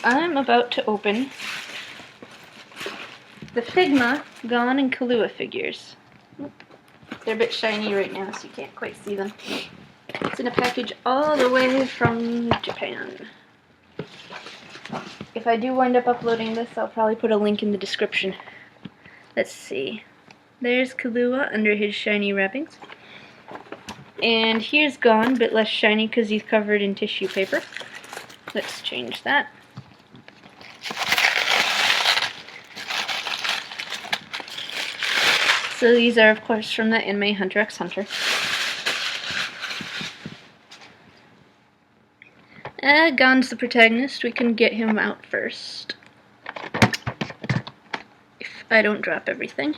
I'm about to open the Figma Gon and Killua figures. They're a bit shiny right now, so you can't quite see them. It's in a package all the way from Japan. If I do wind up uploading this, I'll probably put a link in the description. Let's see. There's Killua under his shiny wrappings. And here's Gon, a bit less shiny because he's covered in tissue paper. Let's change that. So these are, of course, from the anime HunterXHunter. Gon's the protagonist. We can get him out first. If I don't drop everything.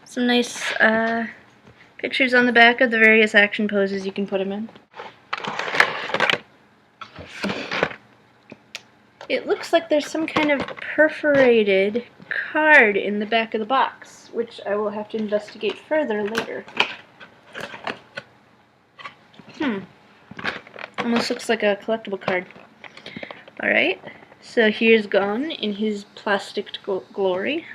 Some nice pictures on the back of the various action poses you can put him in. It looks like there's some kind of perforated card in the back of the box, which I will have to investigate further later. Almost looks like a collectible card. Alright, so here's Gon in his plastic glory.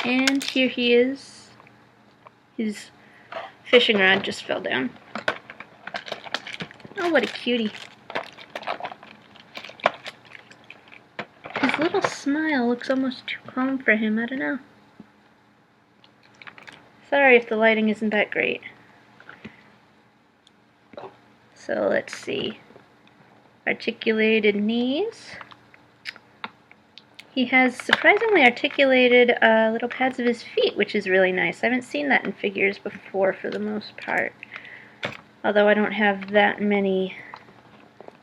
And here he is. His fishing rod just fell down. Oh, what a cutie. His little smile looks almost too calm for him, I don't know. Sorry if the lighting isn't that great. So let's see. Articulated knees. He has surprisingly articulated little pads of his feet, which is really nice. I haven't seen that in figures before for the most part. Although I don't have that many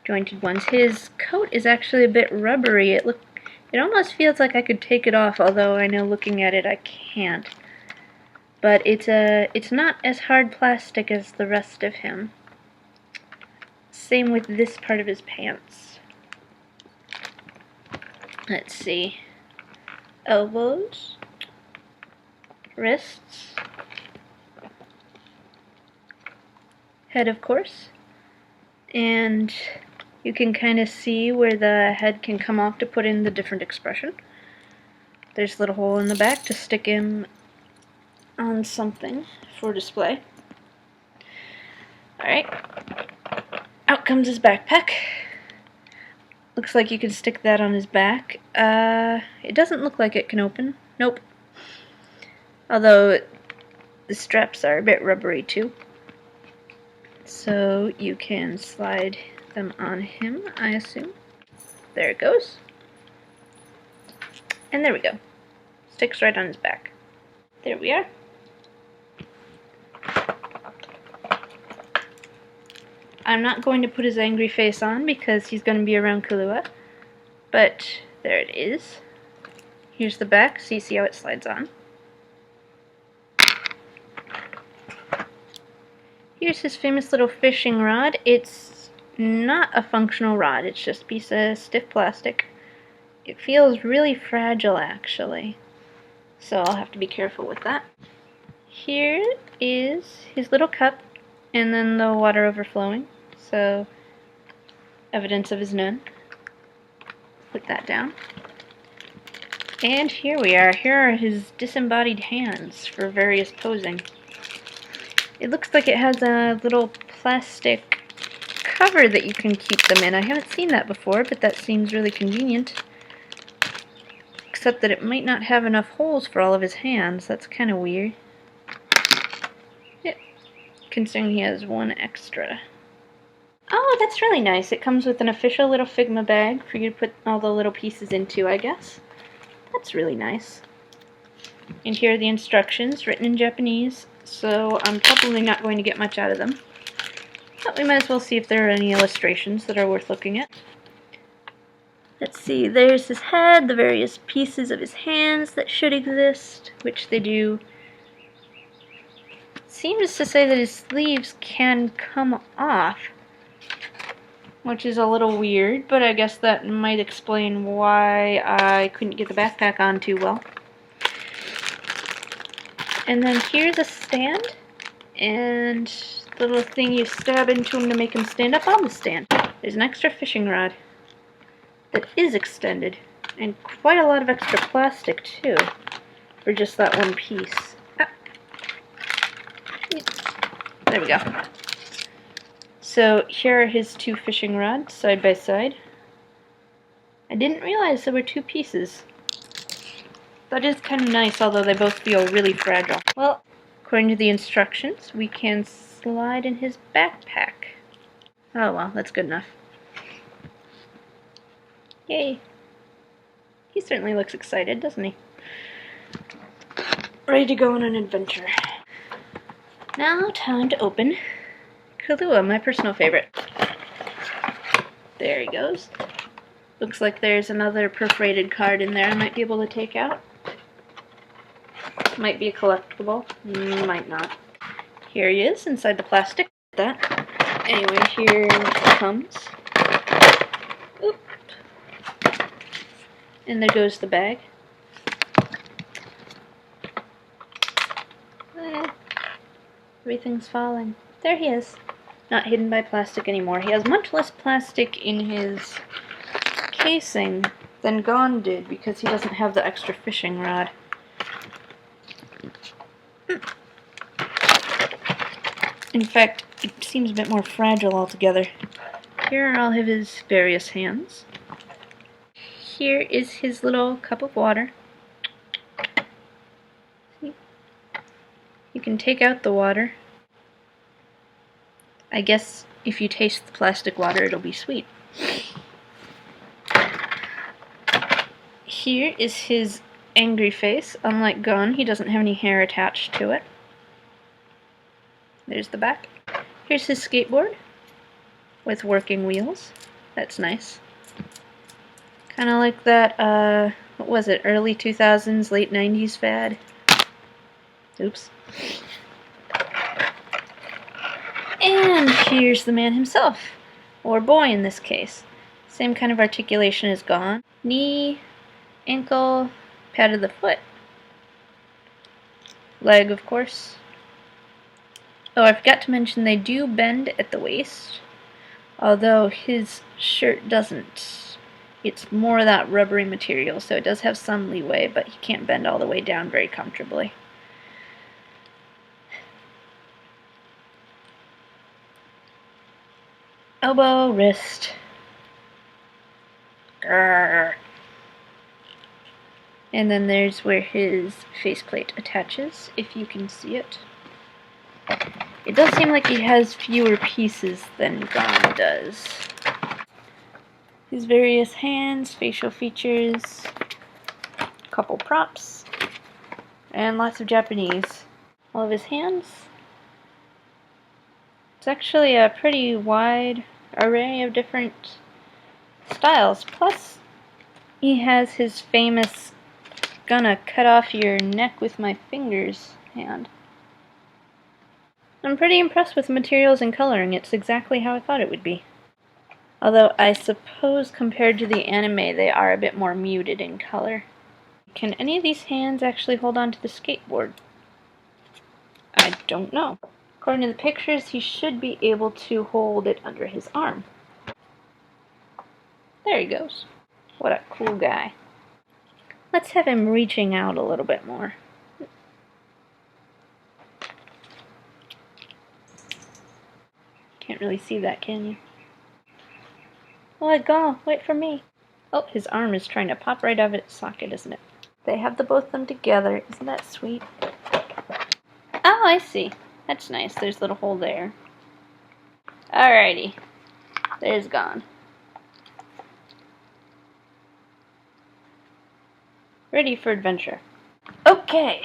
jointed ones. His coat is actually a bit rubbery. It almost feels like I could take it off, although I know looking at it I can't. But it's not as hard plastic as the rest of him. Same with this part of his pants. Let's see. Elbows, wrists, head, of course, and you can kind of see where the head can come off to put in the different expression. There's a little hole in the back to stick him on something for display. Alright, out comes his backpack. Looks like you can stick that on his back. It doesn't look like it can open. Nope. Although the straps are a bit rubbery too. So you can slide them on him, I assume. There it goes. And there we go. Sticks right on his back. There we are. I'm not going to put his angry face on because he's going to be around Killua. But there it is. Here's the back, so you see how it slides on. Here's his famous little fishing rod. It's not a functional rod, it's just a piece of stiff plastic. It feels really fragile actually, so I'll have to be careful with that. Here is his little cup and then the water overflowing, so evidence of his nun. Put that down. And here we are. Here are his disembodied hands for various posing. It looks like it has a little plastic cover that you can keep them in. I haven't seen that before, but that seems really convenient. Except that it might not have enough holes for all of his hands. That's kind of weird. Yeah, considering he has one extra. Oh, that's really nice. It comes with an official little Figma bag for you to put all the little pieces into, I guess. That's really nice. And here are the instructions, written in Japanese, so I'm probably not going to get much out of them. But we might as well see if there are any illustrations that are worth looking at. Let's see, there's his head, the various pieces of his hands that should exist, which they do. It seems to say that his sleeves can come off, which is a little weird, but I guess that might explain why I couldn't get the backpack on too well. And then here's a stand, and the little thing you stab into him to make him stand up on the stand. There's an extra fishing rod that is extended, and quite a lot of extra plastic too, for just that one piece. Ah. There we go. So here are his two fishing rods, side by side. I didn't realize there were two pieces. That is kind of nice, although they both feel really fragile. Well, according to the instructions, we can slide in his backpack. Oh well, that's good enough. Yay. He certainly looks excited, doesn't he? Ready to go on an adventure. Now, time to open Killua, my personal favorite. There he goes. Looks like there's another perforated card in there I might be able to take out. Might be a collectible, might not. Here he is inside the plastic. That. Anyway, here it comes. Oop. And there goes the bag. Everything's falling. There he is. Not hidden by plastic anymore. He has much less plastic in his casing than Gon did because he doesn't have the extra fishing rod. In fact, it seems a bit more fragile altogether. Here are all of his various hands. Here is his little cup of water. See? You can take out the water. I guess if you taste the plastic water, it'll be sweet. Here is his angry face. Unlike Gon, he doesn't have any hair attached to it. There's the back. Here's his skateboard with working wheels. That's nice. Kind of like that, what was it, early 2000s, late 90s fad. Oops. And here's the man himself, or boy in this case. Same kind of articulation as Gon. Knee, ankle, pad of the foot. Leg, of course. Oh, I forgot to mention they do bend at the waist, although his shirt doesn't. It's more that rubbery material, so it does have some leeway, but he can't bend all the way down very comfortably. Elbow, wrist. Grrr. And then there's where his faceplate attaches, if you can see it. It does seem like he has fewer pieces than Gon does. His various hands, facial features, couple props, and lots of Japanese. All of his hands. It's actually a pretty wide array of different styles. Plus, he has his famous gonna cut off your neck with my fingers hand. I'm pretty impressed with the materials and coloring. It's exactly how I thought it would be. Although I suppose compared to the anime they are a bit more muted in color. Can any of these hands actually hold on to the skateboard? I don't know. According to the pictures, he should be able to hold it under his arm. There he goes. What a cool guy. Let's have him reaching out a little bit more. Can't really see that, can you? Let go. Wait for me. Oh, his arm is trying to pop right out of its socket, isn't it? They have the both of them together. Isn't that sweet? Oh, I see. That's nice. There's a little hole there. Alrighty. There's Gon. Ready for adventure. Okay.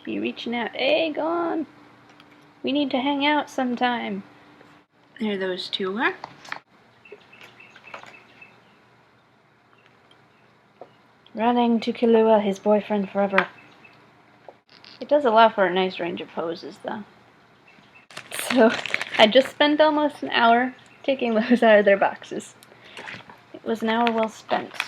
You reaching out. Hey, Gon. We need to hang out sometime. There those two are. Running to Killua, his boyfriend forever. It does allow for a nice range of poses, though. So, I just spent almost an hour taking those out of their boxes. It was an hour well spent.